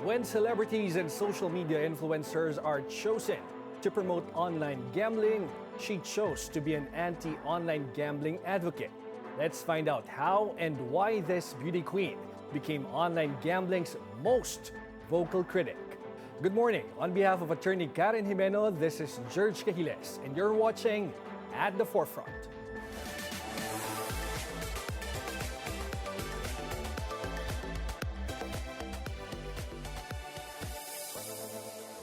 When celebrities and social media influencers are chosen to promote online gambling, she chose to be an anti-online gambling advocate. Let's find out how and why this beauty queen became online gambling's most vocal critic. Good morning. On behalf of attorney Karen Jimeno, this is George Cahiles, and you're watching At the Forefront.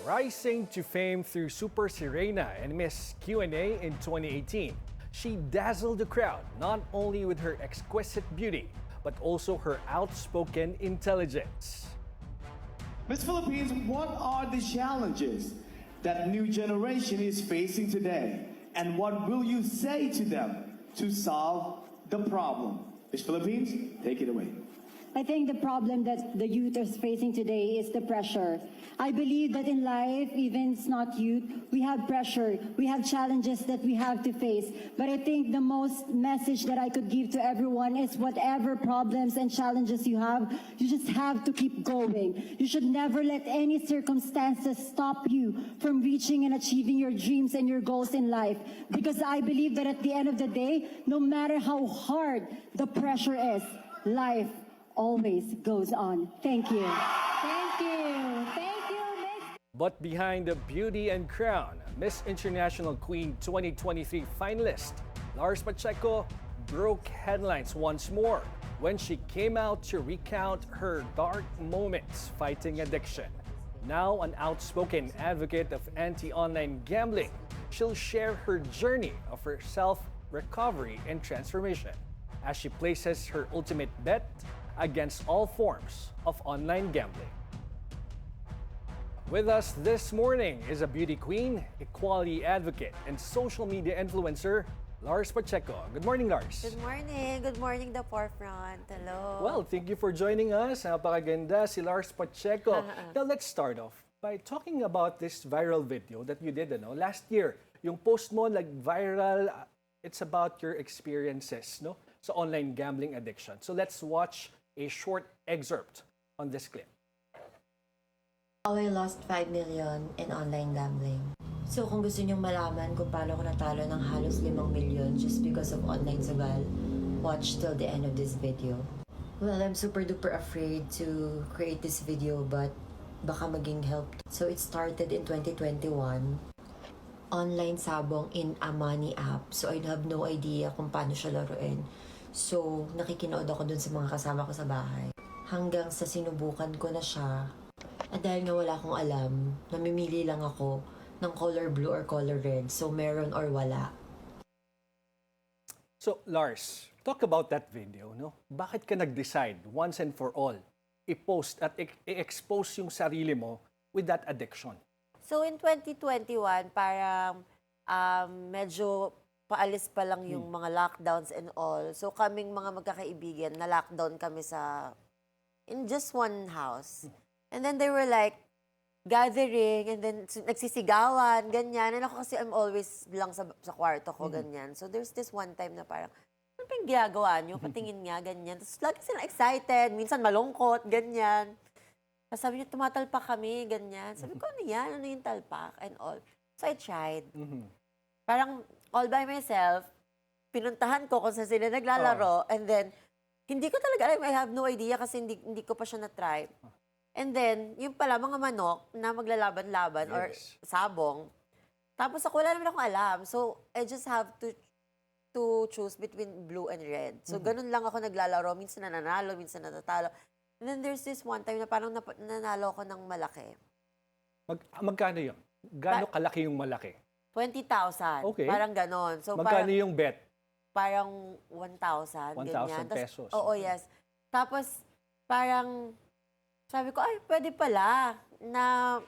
Rising to fame through Super Sirena and Miss Q&A in 2018, she dazzled the crowd not only with her exquisite beauty, but also her outspoken intelligence. Miss Philippines, what are the challenges that new generation is facing today? And what will you say to them to solve the problem? Miss Philippines, take it away. I think the problem that the youth is facing today is the pressure. I believe that in life, even it's not youth, we have pressure, we have challenges that we have to face. But I think the most message that I could give to everyone is whatever problems and challenges you have, you just have to keep going. You should never let any circumstances stop you from reaching and achieving your dreams and your goals in life. Because I believe that at the end of the day, no matter how hard the pressure is, life always goes on. Thank you. Thank you. Thank you, Miss. But behind the beauty and crown, Miss International Queen 2023 finalist Lars Pacheco broke headlines once more when she came out to recount her dark moments fighting addiction. Now an outspoken advocate of anti-online gambling, she'll share her journey of her self-recovery and transformation as she places her ultimate bet against all forms of online gambling. With us this morning is a beauty queen, equality advocate, and social media influencer, Lars Pacheco. Good morning, Lars. Good morning. Good morning, The Forefront. Hello. Well, thank you for joining us. Napakaganda si Lars Pacheco. Now, let's start off by talking about this viral video that you did last year. Yung post mo, viral, it's about your experiences sa online gambling addiction. So let's watch a short excerpt on this clip. I lost 5 million in online gambling. So kung gusto niyong malaman kung paano ko natalo ng halos 5 million just because of online sugal, watch till the end of this video. Well, I'm super duper afraid to create this video but baka maging help. So it started in 2021. Online sabong in a money app. So I'd have no idea kung paano siya laruin. So, nakikinood ako dun sa mga kasama ko sa bahay. Hanggang sa sinubukan ko na siya. At dahil nga wala akong alam, namimili lang ako ng color blue or color red. So, meron or wala. So, Lars, talk about that video, Bakit ka nag-decide once and for all i-post at i-expose yung sarili mo with that addiction? So, in 2021, parang medyo paalis pa lang yung mga lockdowns and all. So, kaming mga magkakaibigan, na-lockdown kami in just one house. And then they were like, gathering, and then nagsisigawan, ganyan. And ako kasi I'm always lang sa kwarto ko, ganyan. So, there's this one time na parang, ano pa yung ginagawa nyo? Patingin nga, ganyan. Tapos lagi sila excited, minsan malungkot, ganyan. Tapos sabi niya, tumatalpak kami, ganyan. Sabi ko, ano yan? Ano yung talpak? And all. So, I tried. Parang, all by myself, pinuntahan ko kung saan sila naglalaro, and then, hindi ko talaga alam, I have no idea kasi hindi ko pa siya na-try. And then, yung pala, mga manok na maglalaban-laban or sabong. Tapos ako, wala naman akong alam. So, I just have to choose between blue and red. So, ganun lang ako naglalaro. Minsan nananalo, minsan natatalo. And then, there's this one time na parang nanalo ako ng malaki. Magkano yun? Gaano kalaki yung malaki? 20,000. Okay. Parang ganon. So, Magkano parang, yung bet? Parang 1,000. 1,000 pesos. Oo, yes. Tapos, parang, sabi ko, ay, pwede pala na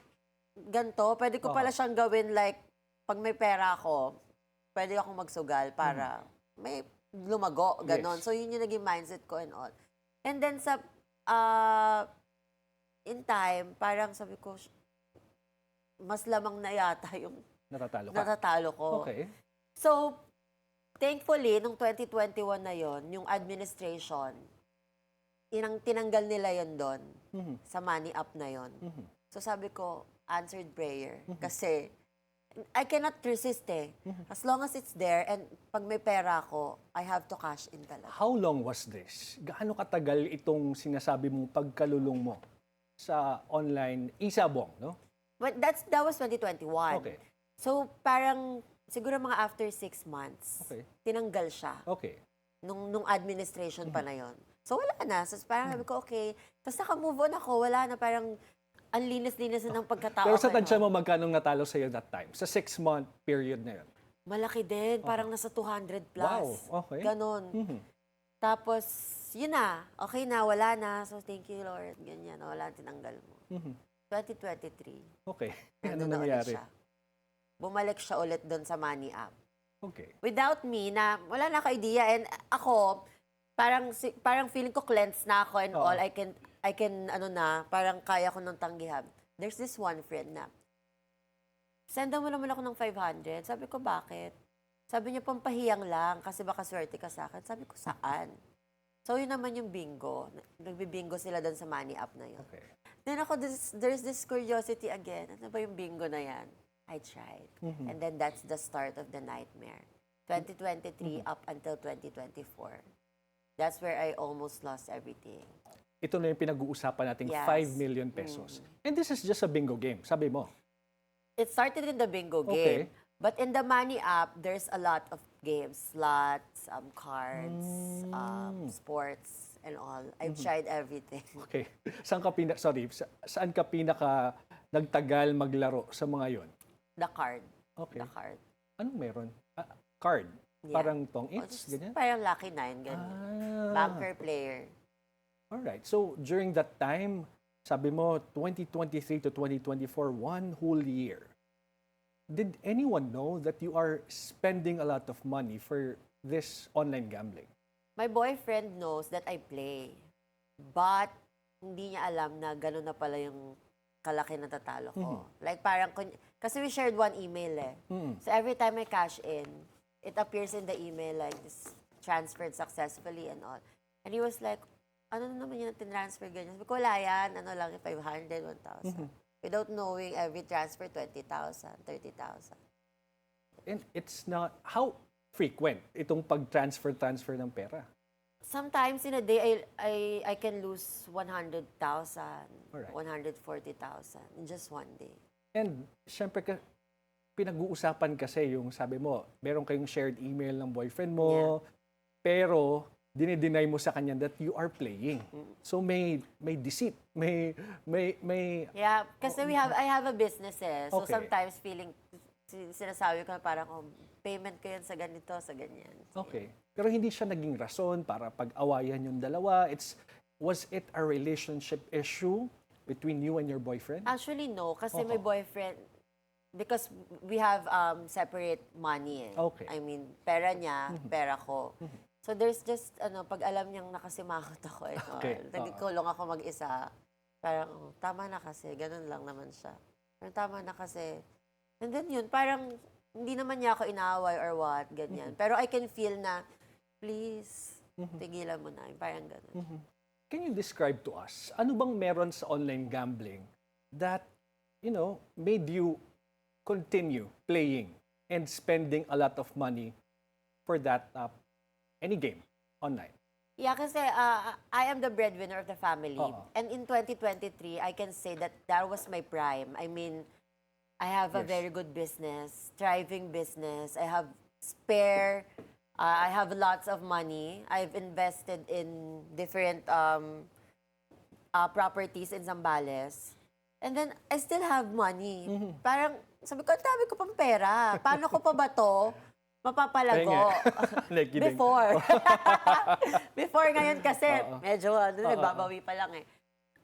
ganito. Pwede ko pala siyang gawin like, pag may pera ako, pwede akong magsugal para may lumago, ganon. Yes. So, yun yung naging mindset ko and all. And then, in time, parang sabi ko, mas lamang na yata yung natatalo ko. Okay. So, thankfully, nung 2021 na yon, yung administration, tinanggal nila yon doon sa money up na yon. So sabi ko, answered prayer. Kasi I cannot resist eh. As long as it's there and pag may pera ako, I have to cash in talaga. How long was this? Gaano katagal itong sinasabi mong pagkalulong mo sa online isabong, no? But that was 2021. Okay. So parang siguro mga after 6 months, Okay. tinanggal siya. Okay. Nung administration pa na yon. So wala na. So parang sabi ko, okay. Tapos naka-move on ako. Wala na, parang ang linis-linis na ng pagkatao. Pero sa ko, tansya no? mo, magkano natalo sa'yo that time? Sa 6-month period na yun? Malaki din. Parang nasa 200 plus. Wow, okay. Ganon. Tapos, yun na. Okay na, wala na. So thank you, Lord. Ganyan. Wala, tinanggal mo. 2023. Okay. nandun Ano na ulit nangyari? siya. Bumalik siya ulit doon sa money app. Okay. Without me, na wala na ako idea. And ako, parang feeling ko cleansed na ako and Oo. all. I can, parang kaya ko nang tanggihan. There's this one friend na, sendan mo naman ako ng 500. Sabi ko, bakit? Sabi niya, pampahiyang lang kasi baka swerte ka sa akin. Sabi ko, saan? So, yun naman yung bingo. Nagbibingo sila doon sa money app na yun. Okay. Then ako, there's this curiosity again. Ano ba yung bingo na yan? I tried. And then that's the start of the nightmare. 2023 up until 2024. That's where I almost lost everything. Ito na yung pinag-uusapan nating Yes. 5 million pesos. And this is just a bingo game, sabi mo. It started in the bingo Okay. game. But in the money app, there's a lot of games. Slots, cards, sports, and all. I've tried everything. Okay. Saan ka saan ka pinaka nagtagal maglaro sa mga yon? The card. Okay. The card. Anong meron? Card. Yeah. Parang tong O, its, just ganyan? Parang lucky 9, ganyan. Banker player. Alright. So, during that time, sabi mo, 2023 to 2024, 1 whole year. Did anyone know that you are spending a lot of money for this online gambling? My boyfriend knows that I play. But, hindi niya alam na gano'n na pala yung kalaki na tatalo ko. Like parang, kasi we shared one email eh. So every time I cash in, it appears in the email like this transferred successfully and all. And he was like, ano na naman yun na tinransfer ganyan? Sabi ko, wala yan. Ano lang, 500, 1,000. Without knowing every transfer, 20,000, 30,000. And it's not, how frequent itong pag-transfer ng pera? Sometimes in a day, I can lose 100,000, Alright. 140,000 in just one day. And syempre, pinag-uusapan kasi yung sabi mo, meron kayong shared email ng boyfriend mo, pero dinideny mo sa kanya that you are playing. So may deceit, may Yeah, kasi I have a business eh. So Okay. sometimes sinasabi ko na parang, payment ko yan sa ganito, sa ganyan. Okay. Pero hindi siya naging rason para pag-awayan yung dalawa. Was it a relationship issue between you and your boyfriend? Actually, no. Kasi my boyfriend, because we have separate money eh. Okay. I mean, pera niya, pera ko. So there's just, pag alam niyang nakasimakot ako, Okay. nagkulong ako mag-isa, parang, tama na kasi, ganun lang naman siya. Parang tama na kasi. And then yun, parang, hindi naman niya ako inaaway or what, ganyan. Pero I can feel na, please, tigilan mo na. Parang ganun. Can you describe to us, ano bang meron sa online gambling that, made you continue playing and spending a lot of money for that any game online? Yeah, kasi I am the breadwinner of the family. Oo. And in 2023, I can say that was my prime. I mean, I have a Yes. very good business, thriving business. I have spare, I have lots of money. I've invested in different properties in Zambales. And then, I still have money. Parang, sabi ko, ang dami ko pang pera. Paano ko pa ba to mapapalago? Nakikinig. Before. Before ngayon kasi, medyo, babawi pa lang eh.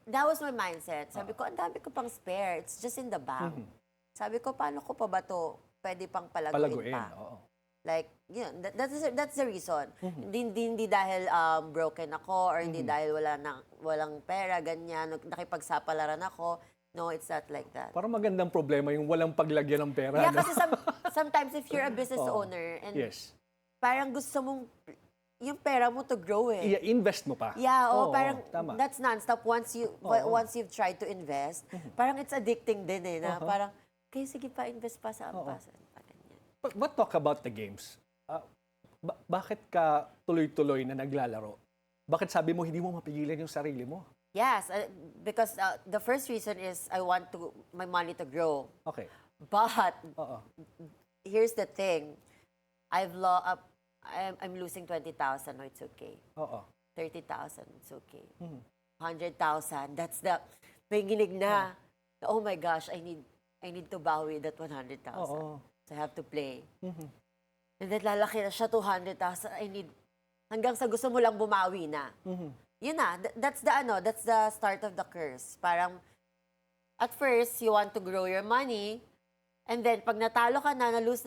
That was my mindset. Sabi ko, ang dami ko pang spare. It's just in the bank. Sabi ko, paano ko pa ba to pwede pang palaguin pa? Oo. Like, that's the reason. Hindi dahil broken ako or hindi dahil walang pera, ganyan, nakipagsapalaran ako. No, it's not like that. Parang magandang problema yung walang paglagyan ng pera. Yeah, no? kasi sometimes if you're a business owner and Yes. parang gusto mong yung pera mo to grow eh. I-invest mo pa. Yeah, Oo, parang tama. that's non-stop once you've tried to invest. Parang it's addicting din eh, na parang, kaya sige pa, invest pa sa ampasan. But talk about the games. Bakit ka tuloy-tuloy na naglalaro? Bakit sabi mo hindi mo mapigilan yung sarili mo? Yes, because the first reason is I want my money to grow. Okay. But Oo. here's the thing. I'm losing 20,000, no, it's okay. Oo. 30,000, it's okay. 100,000, that's the pinginig na. Oh my gosh, I need to bawi that 100,000. Oo. So I have to play. And then lalaki na siya 200,000. Hanggang sa gusto mo lang bumawi na. Yun na, that's the start of the curse. Parang at first you want to grow your money, and then pag natalo ka na, na-lose,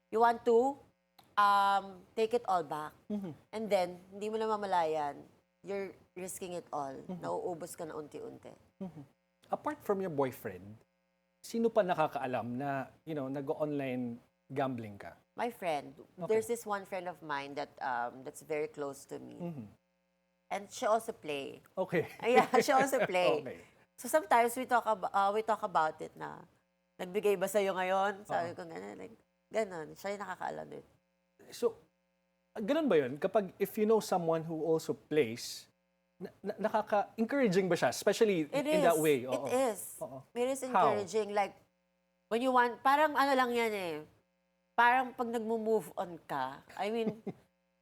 you want to take it all back. And then, hindi mo na mamalayan, you're risking it all. Nauubos ka na unti-unti. Apart from your boyfriend, sino pa nakakaalam na, nag-online gambling ka? My friend, there's this one friend of mine that's very close to me. And she also play. Okay. Yeah, she also play. Okay. So sometimes we talk about it na, nagbigay ba sa'yo ngayon? Sabi ko gano'n, like, gano'n. Siya yung nakakaalam din. So, ganun ba yun? Kapag if you know someone who also plays, nakaka-encouraging ba siya? Especially in that way. It is. Oo. It is How? encouraging. Like, when you want, parang ano lang yan eh. Parang pag nagmo-move on ka, I mean,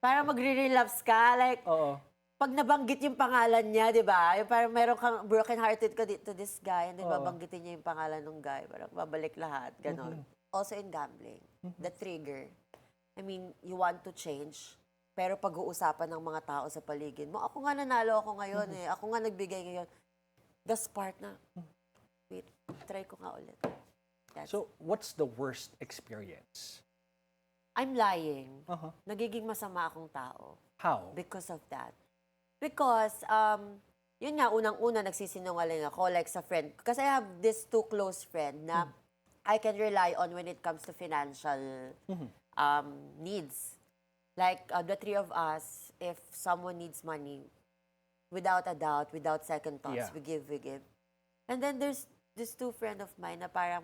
parang magre-relapse ka. Like, Oo. pag nabanggit yung pangalan niya, di ba? Yung parang meron kang broken-hearted ka to this guy, and then Oo. babanggitin niya yung pangalan ng guy. Parang babalik lahat, ganon. Also in gambling, the trigger. I mean, you want to change, pero pag-uusapan ng mga tao sa paligid mo, ako nga nanalo ako ngayon eh, ako nga nagbigay ngayon. The spark na, wait, try ko nga ulit. So, what's the worst experience? I'm lying. Uh-huh. Nagiging masama akong tao How? because of that. Because, yun nga, unang-una nagsisinungaling ako, like sa friend. Kasi I have this two close friend na I can rely on when it comes to financial needs. Like, the three of us, if someone needs money, without a doubt, without second thoughts, Yeah. we give. And then there's this two friend of mine na parang,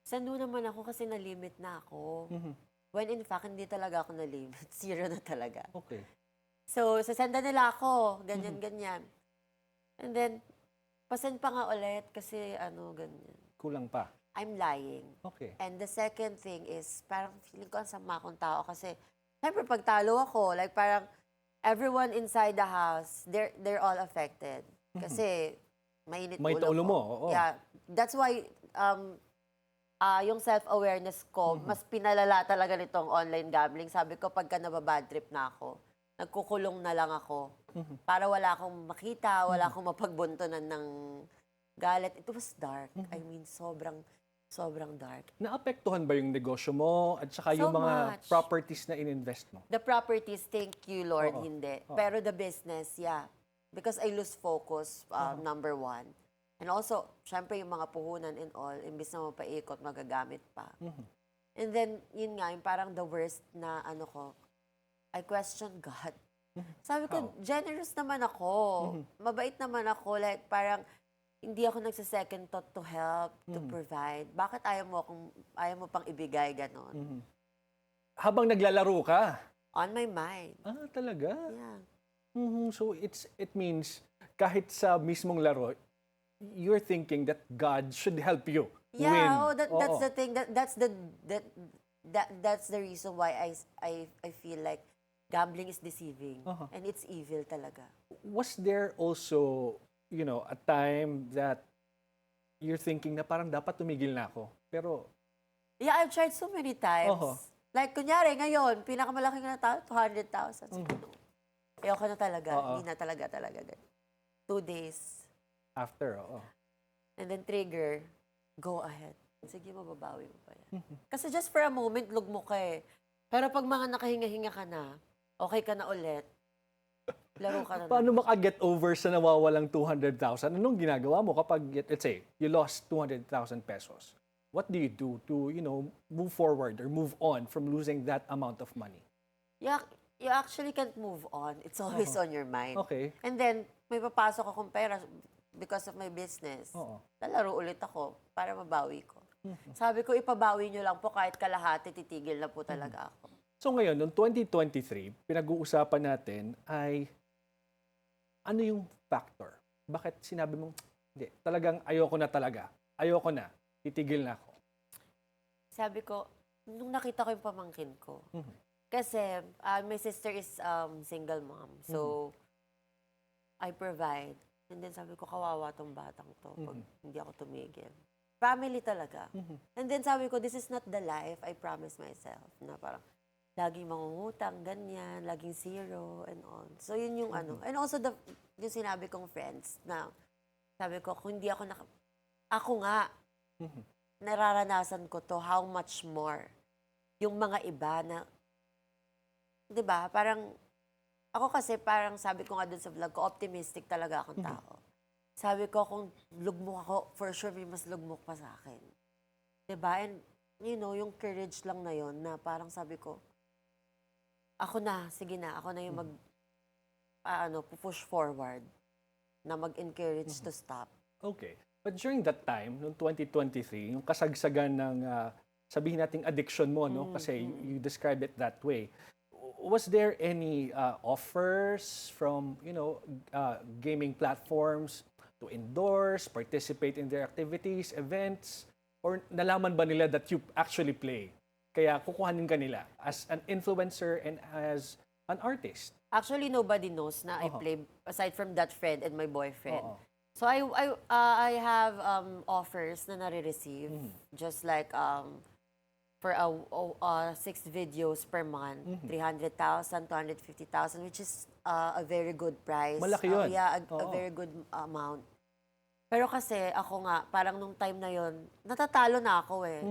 sando naman ako kasi na-limit na ako. When in fact, hindi talaga ako na-limit. Zero na talaga. Okay. So, sasenda nila ako, ganyan. And then, pasend pa nga ulit kasi ganyan. Kulang pa. I'm lying. Okay. And the second thing is, parang feeling ko ang sama akong tao kasi, siyempre pag talo ako, like parang everyone inside the house, they're all affected. Kasi, mainit Mainit ulo ulo ko. mo, oo. Yeah. That's why, yung self-awareness ko, mas pinalala talaga nitong online gambling. Sabi ko, pagka nababad trip na ako, nagkukulong na lang ako. Para wala akong makita, wala akong mapagbuntunan ng galit. It was dark. I mean, sobrang dark. Naapektuhan ba yung negosyo mo at saka yung So mga much. properties na ininvest mo? The properties, thank you, Lord, Oo. hindi. Pero the business, yeah. Because I lose focus, number one. And also, syempre yung mga puhunan and all, imbis na mapaikot, magagamit pa. And then, yun nga, yung parang the worst na I question God. Sabi ko, generous naman ako. Mabait naman ako. Like, parang, hindi ako nagsa-second thought to help, to provide. Bakit ayaw mo pang ibigay, ganon? Habang naglalaro ka? On my mind. Ah, talaga? Yeah. So, it means, kahit sa mismong laro, you're thinking that God should help you win. Yeah, that's Oo. the thing. That's the reason why I feel like gambling is deceiving and it's evil talaga. Was there also, a time that you're thinking na parang dapat tumigil na ako? Pero, Yeah, I've tried so many times. Oho. Like kunyari ngayon, pinakamalaki na tao 200,000. So, ayoko na talaga. Hindi na talaga. 2 days. after, oo. And then trigger, go ahead. Sige, mababawi mo pa yan. Kasi just for a moment, lugmo ka eh. Pero pag mga nakahinga-hinga ka na, okay ka na ulit, laro ka na. Paano maka-get over sa nawawalang 200,000? Anong ginagawa mo kapag, let's say, you lost 200,000 pesos? What do you do to, move forward or move on from losing that amount of money? Yeah, You actually can't move on. It's always on your mind. Okay. And then, may papasok akong pera because of my business. Oo. Lalaro ulit ako para mabawi ko. Sabi ko, ipabawi nyo lang po kahit kalahati, titigil na po talaga ako. So ngayon, noong 2023, pinag-uusapan natin ay ano yung factor? Bakit sinabi mong, hindi, talagang ayoko na talaga. Ayoko na. Titigil na ako. Sabi ko, nung nakita ko yung pamangkin ko, kasi my sister is single mom. So, I provide. And then sabi ko, kawawa tong batang to pag hindi ako tumigil. Family talaga. And then sabi ko, this is not the life I promised myself. Na parang, laging mangungutang, ganyan, laging zero, and all. So, yun yung ano. And also, yung sinabi kong friends na, sabi ko, kung hindi ako ako nga, nararanasan ko to, how much more. Yung mga iba na, di ba, parang, ako kasi parang sabi ko nga dun sa vlog ko, optimistic talaga akong tao. Sabi ko, kung lugmok ako, for sure may mas lugmok pa sa akin. Di ba? And, you know, yung courage lang na yon na parang sabi ko, ako na, sige na, ako na yung push forward, na mag-encourage to stop. Okay. But during that time, noong 2023, yung kasagsagan ng, sabihin nating addiction mo, no? Kasi you describe it that way. Was there any offers from, gaming platforms to endorse, participate in their activities, events? Or nalaman ba nila that you actually play? Kaya kukuhanin ka nila as an influencer and as an artist? Actually, nobody knows na I play, aside from that friend and my boyfriend. Oo. So, I have offers na nare-receive. Just like, for 6 videos per month, 300,000, 250,000, which is a very good price. Malaki yun. Yeah, a Oo. very good amount. Pero kasi ako nga, parang nung time na yon natatalo na ako eh.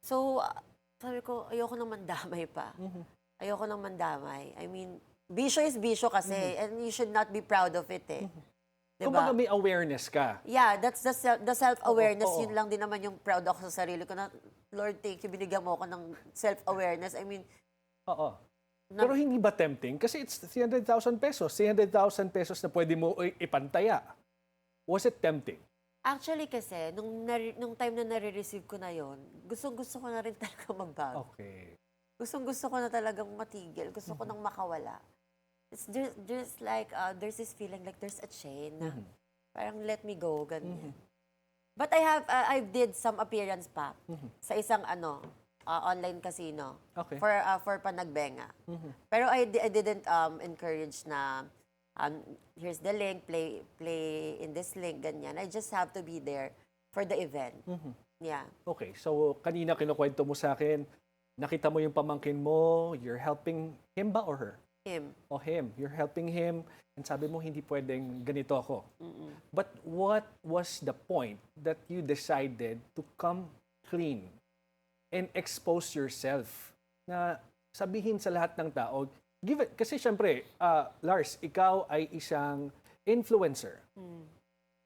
So, sabi ko, ayoko nang mandamay pa. Ayoko nang mandamay. I mean, bisyo is bisyo kasi, and you should not be proud of it eh. Diba? Kumbaga may awareness ka. Yeah, that's the self-awareness. Oo. Yun lang din naman yung proud ako sa sarili ko na, Lord, thank you, binigyan mo ako ng self-awareness. I mean, Oo. Pero hindi ba tempting? Kasi it's 300,000 pesos. 300,000 pesos na pwede mo ipantaya. Was it tempting? actually kasi, nung time na nare-receive ko na yon, gustong-gusto ko na rin talaga magbago. Okay. Gustong-gusto ko na talagang matigil. Gusto ko nang makawala. It's just like, there's this feeling like there's a chain na parang let me go, ganyan. But I did some appearance pa sa isang online casino. Okay. For Panagbenga. Pero I didn't encourage na here's the link, play in this link, ganyan. I just have to be there for the event. Yeah. Okay. So, kanina kinukwento mo sa akin, nakita mo yung pamangkin mo, you're helping him ba or her? Him. O him. You're helping him, and sabi mo, hindi pwedeng ganito ako. But what was the point that you decided to come clean and expose yourself na sabihin sa lahat ng tao, give it, kasi syempre, Lars, ikaw ay isang influencer.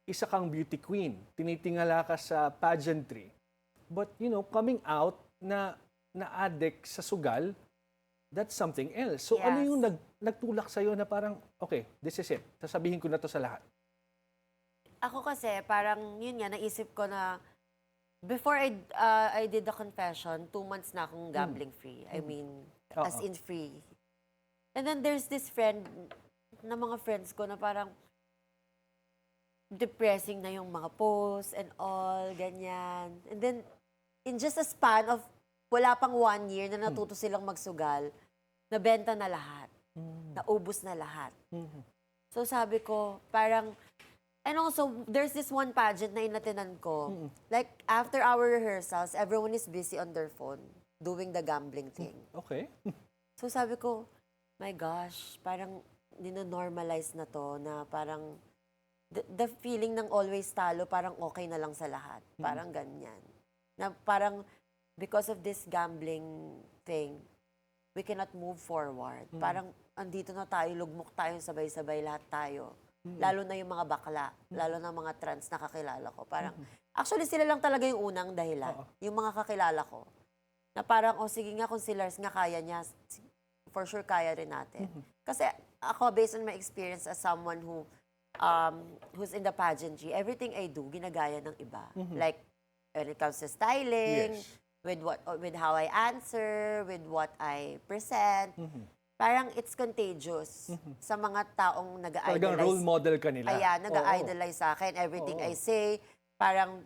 Isa kang beauty queen. Tinitingala ka sa pageantry. But, coming out na addict sa sugal, that's something else. So, ano Yes. yung nagtulak sa'yo na parang, okay, this is it. Sasabihin ko na to sa lahat. Ako kasi, parang yun nga, naisip ko na before I did the confession, 2 months na akong gambling free. I mean, as in free. And then there's this friend, na mga friends ko na parang depressing na yung mga posts and all, ganyan. And then, in just a span of wala pang 1 year na natuto silang magsugal, nabenta na lahat. Naubos na lahat. So sabi ko, parang, and also, there's this one pageant na inatinan ko. Like, after our rehearsals, everyone is busy on their phone doing the gambling thing. Okay. So sabi ko, my gosh, parang nino-normalize na to, na parang the feeling ng always talo, parang okay na lang sa lahat. Parang ganyan. Na parang, because of this gambling thing, we cannot move forward. Parang, andito na tayo, lugmok tayo, sabay-sabay lahat tayo. Lalo na yung mga bakla, lalo na mga trans na kakilala ko. Parang, actually, sila lang talaga yung unang dahilan. Yung mga kakilala ko. Na parang, sige nga, kung si Lars nga kaya niya, for sure kaya rin natin. Kasi ako, based on my experience as someone who's in the pageantry, everything I do, ginagaya ng iba. Like, when it comes to styling, Yes. with how I answer, with what I present, parang it's contagious sa mga taong Talagang nag-idolize. role model ka nila. Ayan, Oo. nag-idolize sa akin. Everything I say, parang,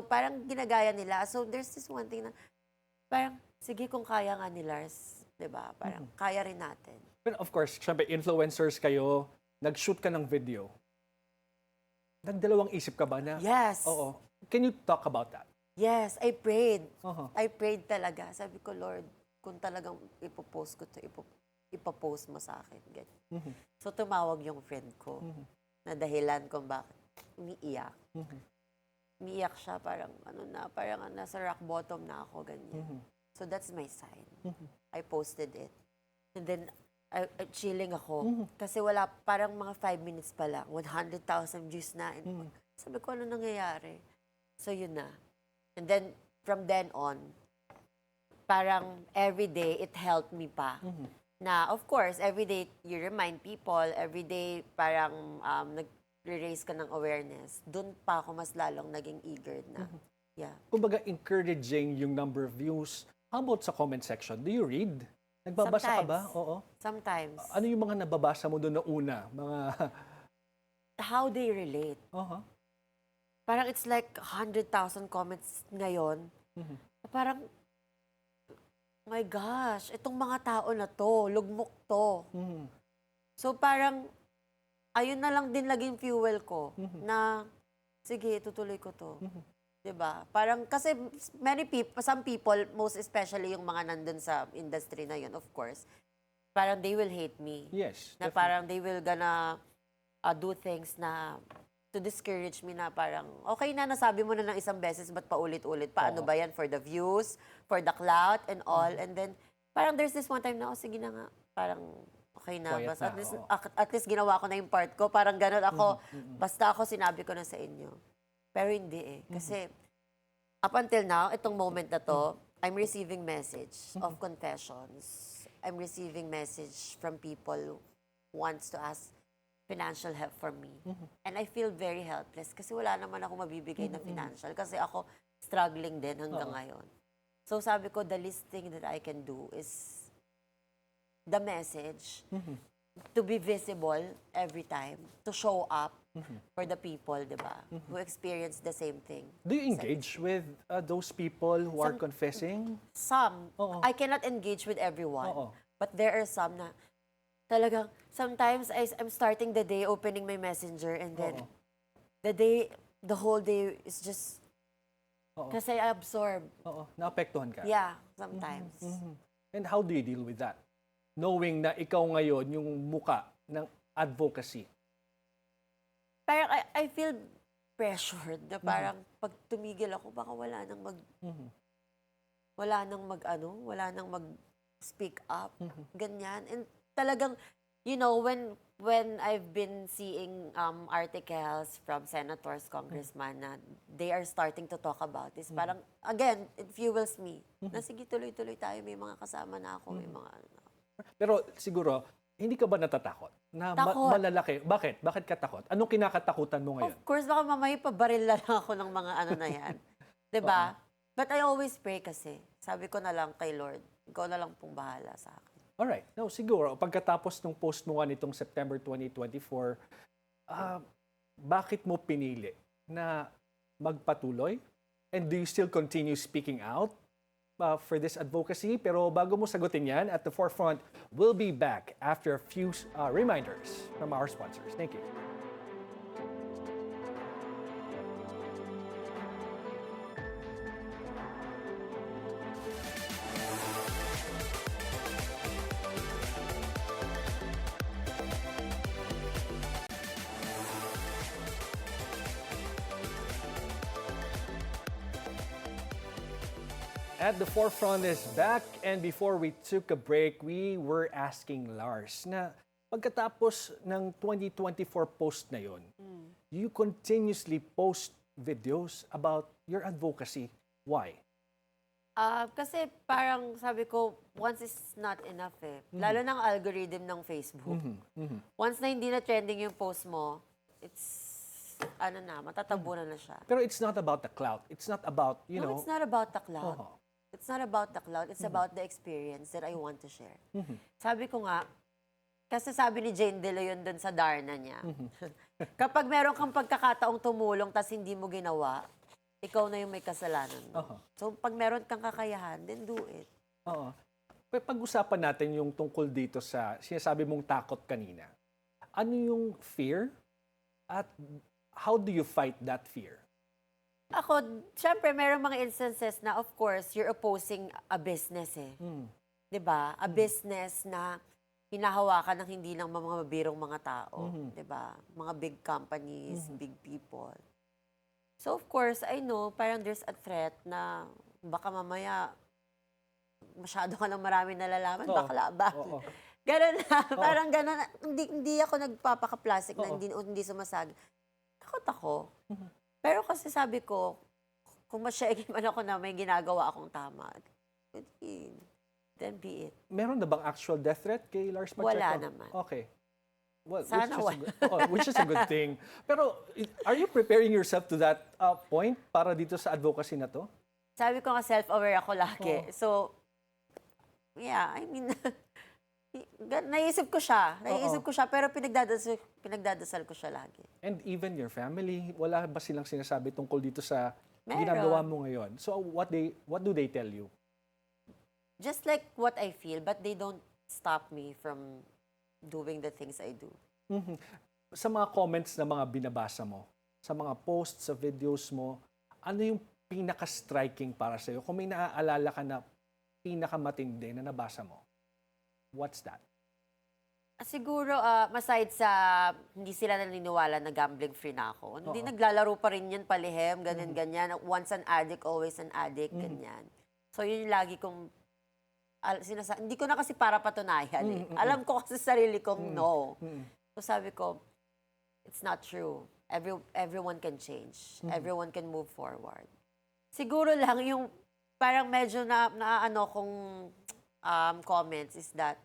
parang ginagaya nila. So, there's this one thing na, parang, sige kung kaya nga ni Lars, di ba? Parang, kaya rin natin. But of course, syempre, influencers kayo, nag-shoot ka ng video. Nagdalawang isip ka ba na? Yes. Oo. Can you talk about that? Yes, I prayed. Uh-huh. I prayed talaga. Sabi ko, Lord, kung talagang ipopost ko to, ipopost mo sa akin. Ganyan. So, tumawag yung friend ko na dahilan kung bakit umiiyak. Umiiyak siya, parang parang nasa rock bottom na ako, ganyan. So, that's my sign. I posted it. And then, I chilling ako. Kasi wala, parang mga 5 minutes pa lang, 100,000 views na. And sabi ko, ano nangyayari? So, yun na. And then, from then on, parang every day, it helped me pa. Na, of course, every day, you remind people, every day, parang nag-raise ka ng awareness. Doon pa ako mas lalong naging eager na. Yeah. Kumbaga, encouraging yung number of views. How about sa comment section? Do you read? Nagbabasa ka ba? Sometimes. Oo. Sometimes. Ano yung mga nababasa mo doon na una? Mga... How they relate. Parang it's like 100,000 comments ngayon. Parang, my gosh, itong mga tao na to, lugmok to. So parang, ayun na lang din laging fuel ko na, sige, tutuloy ko to. 'Di ba? Parang, kasi some people, most especially yung mga nandun sa industry na yun, of course, parang they will hate me. Yes. Na parang they will gonna do things na to discourage me na parang, okay na, nasabi mo na ng isang beses, ba't paulit-ulit? Paano ba yan? For the views, for the clout, and all. And then, parang there's this one time na, sige na nga, parang, okay na. Quiet Basta na, at least ginawa ko na yung part ko. Parang gano'n ako, basta ako sinabi ko na sa inyo. Pero hindi eh. Kasi, up until now, itong moment na to, I'm receiving message of confessions. I'm receiving message from people who wants to ask financial help for me. And I feel very helpless kasi wala naman ako mabibigay na financial kasi ako struggling din hanggang ngayon. So sabi ko, the least thing that I can do is the message to be visible every time, to show up for the people, di ba, who experience the same thing. Do you engage with those people who are confessing? Some, Oo. I cannot engage with everyone. Oo. But there are some na talagang, sometimes I'm starting the day opening my messenger and then the whole day is just, kasi I absorb. Oo. Naapektuhan ka? Yeah, sometimes. And how do you deal with that? Knowing na ikaw ngayon yung muka ng advocacy. Parang I feel pressured na parang pag tumigil ako, baka wala nang wala nang mag-speak up. Ganyan. And talagang, when I've been seeing articles from senators, congressmen, na they are starting to talk about this, parang, again, it fuels me. Na sige, tuloy-tuloy tayo, may mga kasama na ako, may mga Pero siguro, hindi ka ba natatakot? Na Takot. malalaki. Bakit? Bakit ka takot? Anong kinakatakutan mo ngayon? Of course, baka mamaya pabaril na lang ako ng mga na yan. 'Di ba? But I always pray kasi. Sabi ko na lang kay Lord, ikaw na lang pong bahala sa akin. Alright. Now, siguro, pagkatapos ng post mo nga nitong September 2024, bakit mo pinili na magpatuloy? And do you still continue speaking out for this advocacy? Pero bago mo sagutin yan, at the forefront, we'll be back after a few reminders from our sponsors. Thank you. At the Forefront is back, and before we took a break, we were asking Lars na pagkatapos ng 2024 post na yon, you continuously post videos about your advocacy. Why? Kasi parang sabi ko, once is not enough eh. Lalo ng algorithm ng Facebook. Once na hindi na trending yung post mo, matatabunan na siya. Pero it's not about the clout. It's not about, No, it's not about the cloud. Oo. It's not about the cloud. It's about the experience that I want to share. Sabi ko nga, kasi sabi ni Jane De Leon dun sa Darna niya, kapag meron kang pagkakataong tumulong tas hindi mo ginawa, ikaw na yung may kasalanan mo. So, pag meron kang kakayahan, then do it. Oo. Pero pag-usapan natin yung tungkol dito sa sinasabi mong takot kanina. Ano yung fear at how do you fight that fear? Ako, syempre, merong mga instances na, of course, you're opposing a business eh. 'Di ba? A business na hinahawakan ng hindi lang mga mabirong mga tao. 'Di ba? Mga big companies, big people. So, of course, I know, parang there's a threat na baka mamaya masyado ka lang marami nalalaman, bakla ba? Oo. Ganun na, parang ganun. Hindi ako nagpapaka-plastic na hindi sumasagi. Takot ako. Pero kasi sabi ko, kung masyagi man ako na may ginagawa akong tama, then be it. Meron na bang actual death threat kay Lars Pacheco? Wala naman. Okay. Well, Sana which is a good thing. Pero are you preparing yourself to that point para dito sa advocacy na to? Sabi ko nga self-aware ako lagi. So, yeah, I mean, naisip ko siya. Pero pinagdadasal ko siya lagi. And even your family, wala ba silang sinasabi tungkol dito sa Meron. ginagawa mo ngayon? So what do they tell you? Just like what I feel, but they don't stop me from doing the things I do. Sa mga comments na mga binabasa mo, sa mga posts, sa videos mo, ano yung pinaka-striking para sa'yo? Kung may naaalala ka na pinakamatindi na nabasa mo, what's that? Siguro, aside sa hindi sila naniniwala na gambling free na ako, hindi naglalaro pa rin yan palihim, ganyan. Once an addict, always an addict, ganyan. So, yun yung lagi kong hindi ko na kasi para patunayan eh. Alam ko kasi sa sarili kong no. So, sabi ko, it's not true. Everyone can change. Everyone can move forward. Siguro lang yung parang medyo na kong comments is that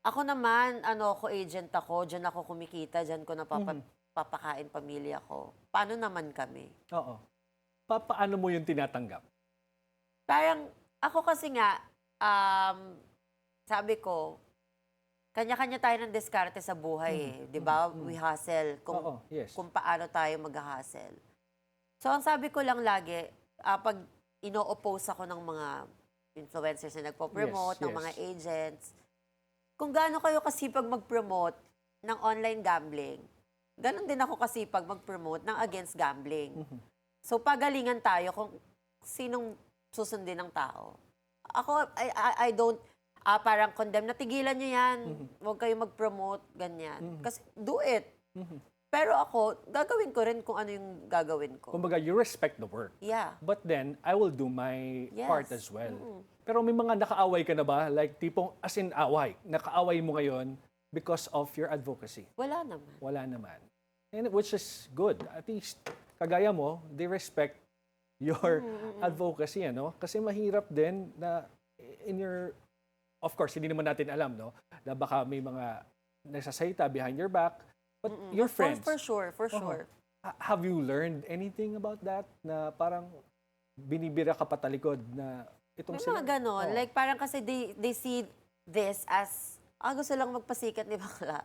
ako naman, agent ako, dyan ako kumikita, dyan ko napapakain pamilya ko. Paano naman kami? Oo. Paano mo yung tinatanggap? Parang, ako kasi nga, sabi ko, kanya-kanya tayo ng diskarte sa buhay eh. Di ba? We hustle. Kung paano tayo mag-hustle. So, ang sabi ko lang lagi, pag ino-oppose ako ng mga influencers na nagpo-promote, ng mga agents, kung gaano kayo kasipag mag-promote ng online gambling, ganon din ako kasipag mag-promote ng against gambling. So, pagalingan tayo kung sinong susundin ng tao. Ako, I don't parang condemn, natigilan nyo yan, huwag kayo mag-promote, ganyan. Kasi do it. Pero ako, gagawin ko rin kung ano yung gagawin ko. Kumbaga, you respect the work. Yeah. But then, I will do my Yes. part as well. Pero may mga nakaaway ka na ba? Like, tipong, as in away. Nakaaway mo ngayon because of your advocacy. Wala naman. Wala naman. And which is good. At least, kagaya mo, they respect your advocacy, ano? Kasi mahirap din na in your, of course, hindi naman natin alam, no? Na baka may mga nagsasayita behind your back. But your friends. For sure. Have you learned anything about that? Na parang binibira ka patalikod na itong May mga ganon. Like, parang kasi they see this as, gusto lang magpasikat ni bakla.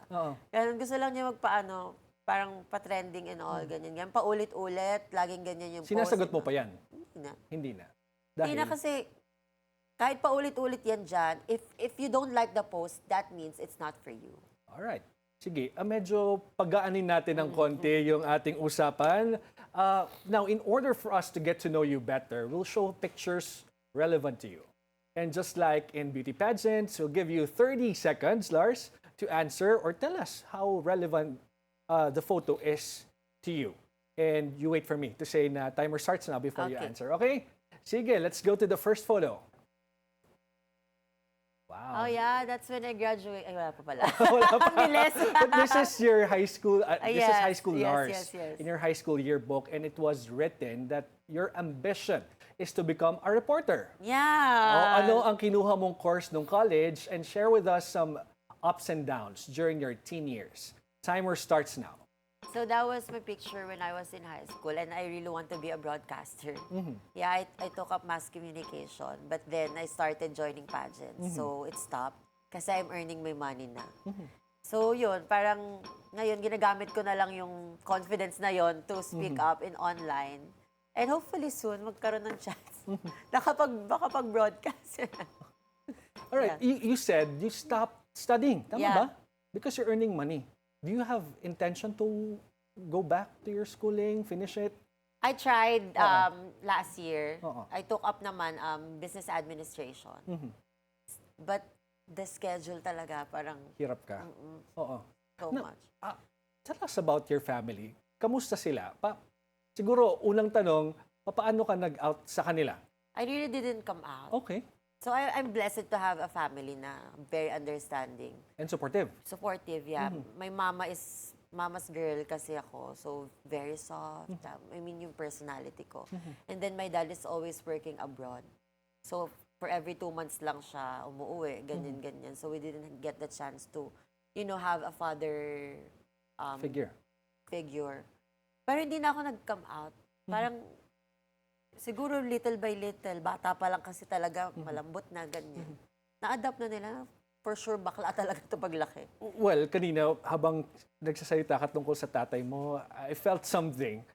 Ganun, gusto lang niya magpaano, parang pa-trending and all, ganyan. Paulit-ulit, laging ganyan yung post. Sinasagot mo pa yan? Hindi na. Hindi na. Hindi na kasi, kahit paulit-ulit yan dyan, if you don't like the post, that means it's not for you. Alright. Sige, medyo pagaanin natin ng konti yung ating usapan. Now, in order for us to get to know you better, we'll show pictures relevant to you. And just like in beauty pageants, we'll give you 30 seconds, Lars, to answer or tell us how relevant the photo is to you. And you wait for me to say na timer starts now before you answer, okay? Sige, let's go to the first photo. Wow. Oh yeah, that's when I graduate. Ay, wala pa pala. Wala pa. Bilis. But this is your high school, this is Yes, high school yes, Lars. yes. In your high school yearbook, and it was written that your ambition is to become a reporter. Yeah. Ano ang kinuha mong course nung college, and share with us some ups and downs during your teen years. Timer starts now. So that was my picture when I was in high school, and I really want to be a broadcaster. Yeah, I took up mass communication, but then I started joining pageants. So it stopped kasi I'm earning my money na. So yun, parang ngayon ginagamit ko na lang yung confidence na yon to speak up in online. And hopefully soon magkaroon ng chance makapag-broadcast. Alright, you said you stopped studying. Tama Yeah. ba? Because you're earning money. Do you have intention to go back to your schooling, finish it? I tried last year. Oo. I took up naman business administration. But the schedule talaga parang Hirap ka. Oo. so No. much. Tell us about your family. Kamusta sila? Siguro, unang tanong, paano ka nag-out sa kanila? I really didn't come out. Okay. So I'm blessed to have a family na very understanding. And supportive. Supportive, yeah. My mama is mama's girl kasi ako. So very soft. I mean, yung personality ko. And then my dad is always working abroad. So for every 2 months lang siya umuwi, ganyan. So we didn't get the chance to, have a father figure. Pero hindi na ako nag-come out. Parang, siguro little by little, bata pa lang kasi talaga, malambot na, ganyan. Na-adapt na nila, for sure, bakla talaga ito paglaki. Well, kanina, habang nagsasalita ka tungkol sa tatay mo, I felt something.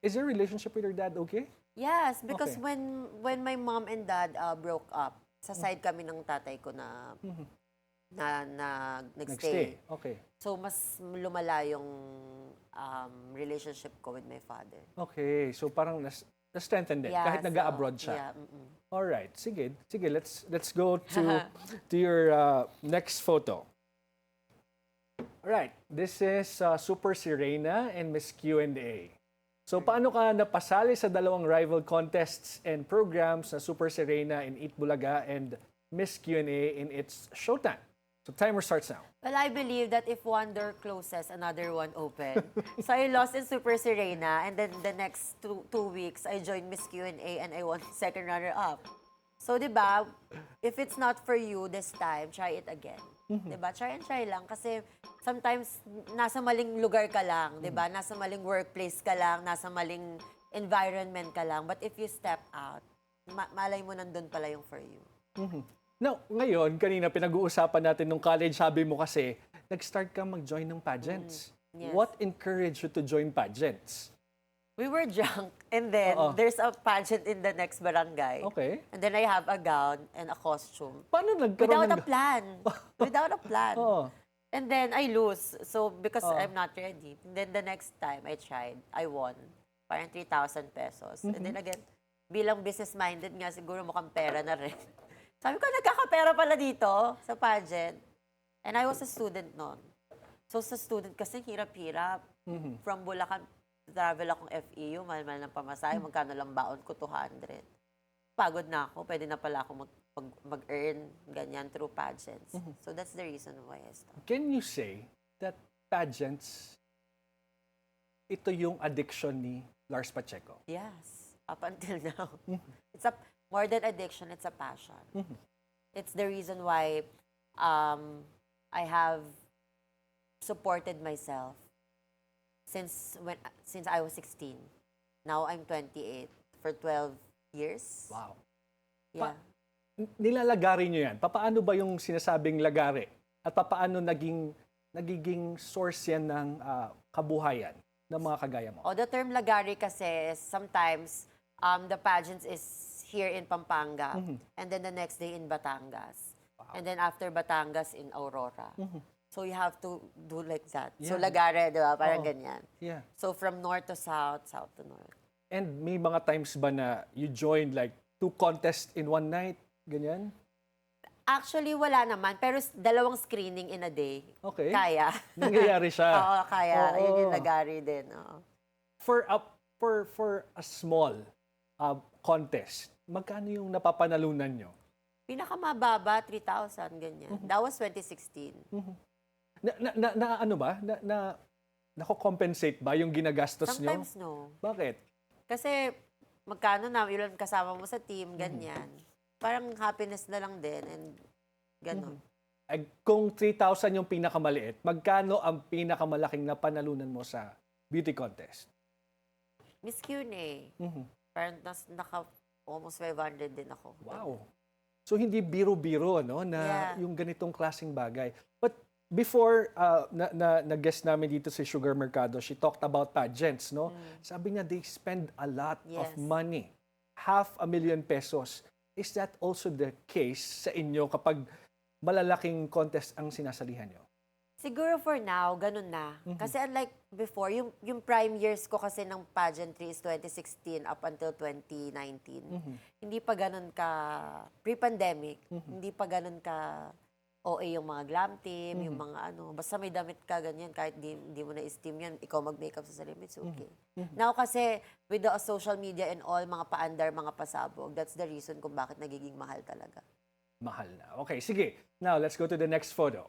Is your relationship with your dad okay? Yes, because Okay. when my mom and dad broke up, sa side kami ng tatay ko na nagstay. Okay. So, mas lumala yung relationship ko with my father. Okay. So parang na-strengthen din, Yeah, kahit nag-abroad siya. Yeah, All right. Sige, let's go to your next photo. All right. This is Super Sirena and Miss Q&A. So paano ka napasali sa dalawang rival contests and programs na Super Sirena in Eat Bulaga and Miss Q&A in It's Showtime? So timer starts now. Well, I believe that if one door closes, another one open. So I lost in Super Sirena, and then the next two weeks, I joined Miss Q&A and I won second runner-up. So, di ba, if it's not for you this time, try it again. Di ba? Try and try lang. Kasi sometimes, nasa maling lugar ka lang, di ba? Nasa maling workplace ka lang, nasa maling environment ka lang. But if you step out, malay mo nandun pala yung for you. Now, ngayon, kanina pinag-uusapan natin nung college, sabi mo kasi, nag-start ka mag-join ng pageants. Yes. What encouraged you to join pageants? We were drunk, and then there's a pageant in the next barangay. Okay. And then I have a gown and a costume. Paano nagkaroon Without a plan. Without a plan. Oo. And then I lose. So, because I'm not ready. And then the next time I tried, I won. Parang 3,000 pesos. And then again, bilang business-minded nga, siguro mukhang pera na rin. Sabi ko, nagkakapera pala dito sa pageant. And I was a student noon. So sa student kasi hirap-hirap. From Bulacan, travel akong FEU, mahal-mahal ng pamasahe, magkano lang baon ko, 200. Pagod na ako, pwede na pala ako mag-earn ganyan through pageants. So that's the reason why I stopped. Can you say that pageants, ito yung addiction ni Lars Pacheco? Yes, up until now. It's more than addiction, it's a passion. It's the reason why I have supported myself since I was 16. Now I'm 28 for 12 years. Wow. Yeah. Nilalagari nyo yan. Paano ba yung sinasabing lagari? At paano nagiging source yan ng kabuhayan ng mga kagaya mo? The term lagari kasi sometimes the pageants is here in Pampanga and then the next day in Batangas. And then after Batangas in Aurora. So you have to do like that. So Yeah. lagare, di ba? Parang ganyan. Yeah. So from north to south, south to north. And may mga times ba na you joined like 2 contests in one night? Ganyan? Actually, wala naman. Pero dalawang screening in a day. Okay. Kaya. Nangyayari siya. Oo, kaya. Oo. Yun yung lagari din. Oo. For a small contest, magkano yung napapanalunan nyo? Pinakamababa, 3,000, ganyan. That was 2016. Ano ba? Nako-compensate ba yung ginagastos nyo? Sometimes no. Bakit? Kasi magkano na, ilan kasama mo sa team, ganyan. Parang happiness na lang din and gano'n. Kung 3,000 yung pinakamaliit, magkano ang pinakamalaking napanalunan mo sa beauty contest? Miss Q&A. Mhm. Parang almost 500 din ako. Wow. So hindi biro-biro no na Yeah. yung ganitong klaseng bagay. But before na-guest namin dito si Sugar Mercado, she talked about pageants, no? Sabi niya they spend a lot of Yes. money. 500,000 pesos. Is that also the case sa inyo kapag malalaking contest ang sinasalihan nyo? Siguro for now, ganun na. Kasi unlike before, yung prime years ko kasi ng pageantry is 2016 up until 2019. Hindi pa ganun ka, pre-pandemic, hindi pa ganun ka OA yung mga glam team, yung mga ano, basta may damit ka ganyan, kahit di mo na-esteem yan, ikaw mag-makeup sa sarili, it's okay. Now kasi, with the social media and all, mga paandar, mga pasabog, that's the reason kung bakit nagiging mahal talaga. Mahal na. Okay, sige. Now, let's go to the next photo.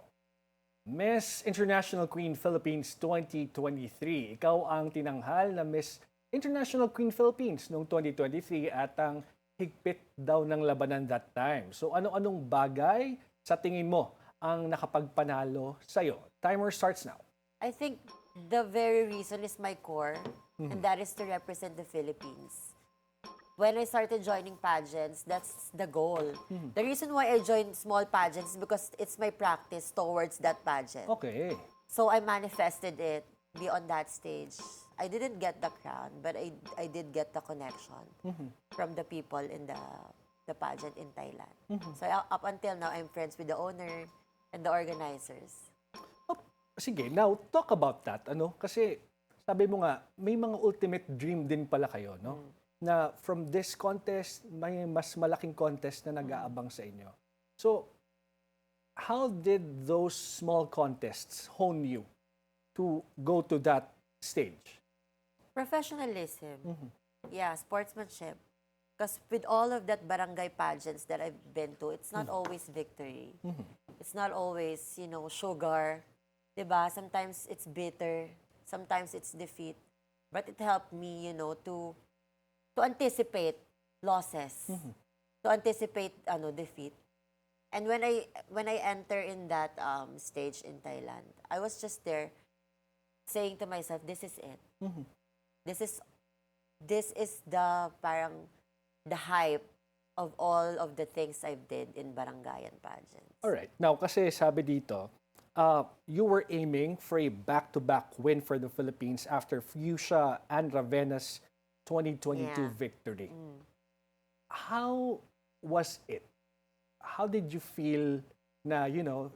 Miss International Queen Philippines 2023. Ikaw ang tinanghal na Miss International Queen Philippines noong 2023 at ang higpit daw ng labanan that time. So ano-anong bagay sa tingin mo ang nakapagpanalo sa'yo? Timer starts now. I think the very reason is my core, and that is to represent the Philippines. When I started joining pageants, that's the goal. The reason why I joined small pageants is because it's my practice towards that pageant. Okay. So I manifested it, be on that stage. I didn't get the crown, but I did get the connection from the people in the pageant in Thailand. So up until now, I'm friends with the owner and the organizers. Oh, sige, now talk about that. Ano? Kasi sabi mo nga, may mga ultimate dream din pala kayo, no? Na from this contest, may mas malaking contest na nag-aabang sa inyo. So, how did those small contests hone you to go to that stage? Professionalism. Yeah, sportsmanship. Because with all of that barangay pageants that I've been to, it's not always victory. It's not always, sugar. Diba? Sometimes it's bitter. Sometimes it's defeat. But it helped me, to anticipate losses. To anticipate defeat. And when I enter in that stage in Thailand, I was just there saying to myself, this is it. This is the the hype of all of the things I've did in barangay and pageants. Alright. Now, kasi sabi dito, you were aiming for a back-to-back win for the Philippines after Fuchsia and Ravena's 2022 Yeah. victory. How was it? How did you feel na,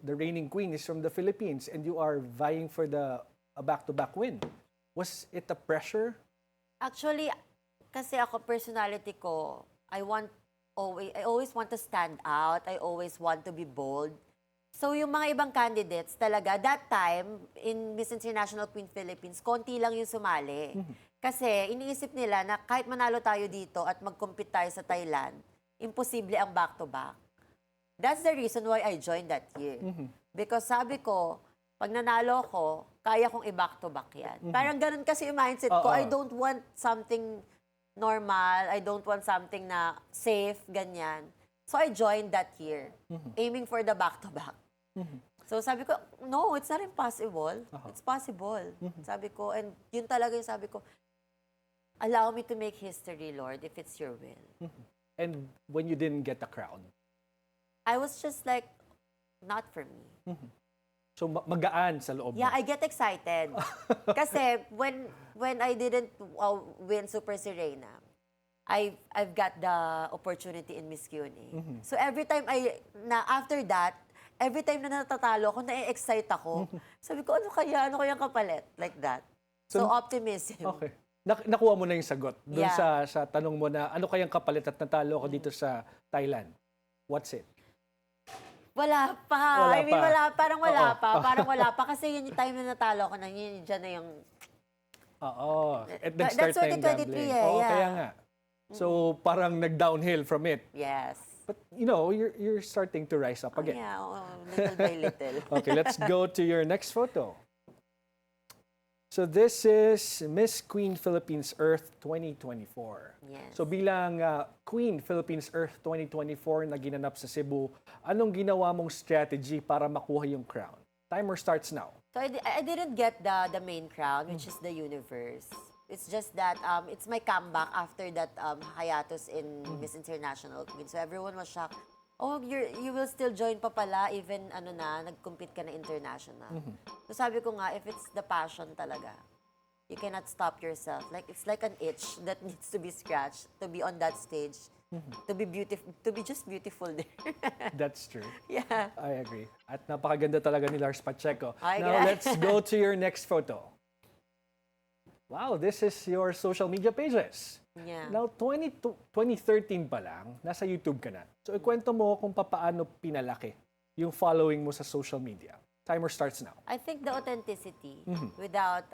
the reigning queen is from the Philippines and you are vying for a back-to-back win? Was it a pressure? Actually, kasi ako personality ko, I always want to stand out. I always want to be bold. So yung mga ibang candidates talaga, that time, in Miss International Queen Philippines, konti lang yung sumali. Kasi iniisip nila na kahit manalo tayo dito at mag-compete tayo sa Thailand, imposible ang back-to-back. That's the reason why I joined that year. Because sabi ko, pag nanalo ko, kaya kong i-back-to-back yan. Parang ganun kasi yung mindset ko. I don't want something normal. I don't want something na safe, ganyan. So I joined that year, aiming for the back-to-back. So sabi ko, no, it's not impossible. It's possible. Sabi ko, and yun talaga yung sabi ko, allow me to make history, Lord, if it's your will. And when you didn't get the crown? I was just like, not for me. So magaan sa loob mo? Yeah, I get excited. Kasi when I didn't win Super Sirena, I've got the opportunity in Miss Q&A. So every time after that, every time na natatalo ako, na-excite ako. Sabi ko, ano kaya ang kapalit? Like that. So optimism. Okay. Nakuha mo na yung sagot dun Yeah. sa tanong mo na ano kayang kapalit at natalo ako dito sa Thailand. What's it? Wala pa. Wala I mean, pa. parang wala Oo. pa. Parang wala pa. Kasi yun yung time na natalo ko na yun, dyan na yung... Oo. At That's nag-start na yung 2023 gambling. eh, Oo, yeah. kaya nga. So, parang nag-downhill from it. Yes. But, you're starting to rise up again. Yeah, little by little. Okay, let's go to your next photo. So this is Miss Queen Philippines Earth 2024. Yes. So bilang Queen Philippines Earth 2024 na ginanap sa Cebu, anong ginawa mong strategy para makuha yung crown? Timer starts now. So I didn't get the main crown, which is the universe. It's just that it's my comeback after that hiatus in Miss International Queen. So everyone was shocked. Oh, you will still join pa pala even nag-compete ka na international. So sabi ko nga, if it's the passion talaga, you cannot stop yourself. Like it's like an itch that needs to be scratched to be on that stage, to be beautiful, to be just beautiful there. That's true. Yeah. I agree. At napakaganda talaga ni Lars Pacheco. Ay, Now, grabe. let's go to your next photo. Wow, this is your social media pages. Yeah. Now, 2013 pa lang, nasa YouTube ka na. So, ikwento mo kung paano pinalaki yung following mo sa social media. Timer starts now. I think the authenticity without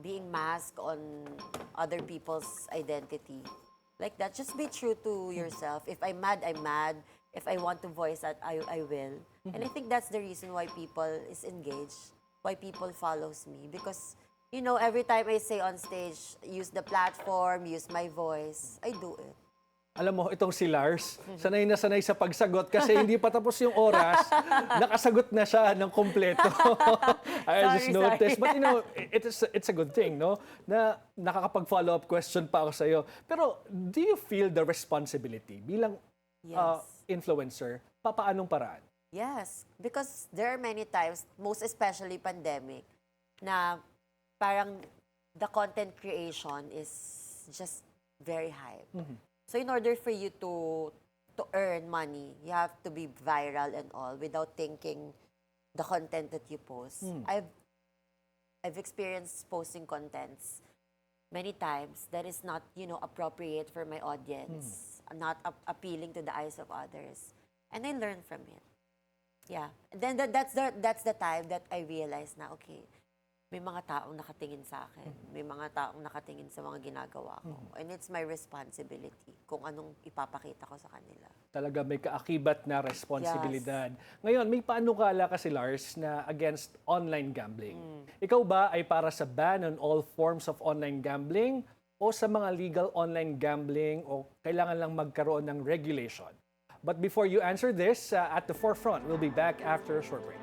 being masked on other people's identity. Like that, just be true to yourself. If I'm mad, I'm mad. If I want to voice that, I will. And I think that's the reason why people is engaged, why people follows me. Because, you know, every time I say on stage, use the platform, use my voice, I do it. Alam mo, itong si Lars, sanay na sanay sa pagsagot kasi hindi pa tapos yung oras, nakasagot na siya ng kompleto. I just Sorry, noticed. sorry. But you know, it's a good thing, no? Na nakakapag-follow up question pa ako sa'yo. Pero do you feel the responsibility bilang Yes. influencer? Papaanong paraan? Yes, because there are many times, most especially pandemic, na parang the content creation is just very high. So in order for you to earn money, you have to be viral and all without thinking the content that you post. I've experienced posting contents many times that is not, you know, appropriate for my audience, not appealing to the eyes of others. And I learned from it. Yeah. Then that's the time that I realized na, okay, may mga taong nakatingin sa akin. May mga taong nakatingin sa mga ginagawa ko. And it's my responsibility kung anong ipapakita ko sa kanila. Talaga may kaakibat na responsibilidad. Ngayon, may panukala kasi Lars na against online gambling. Ikaw ba ay para sa ban on all forms of online gambling o sa mga legal online gambling o kailangan lang magkaroon ng regulation? But before you answer this, at the forefront, we'll be back after a short break.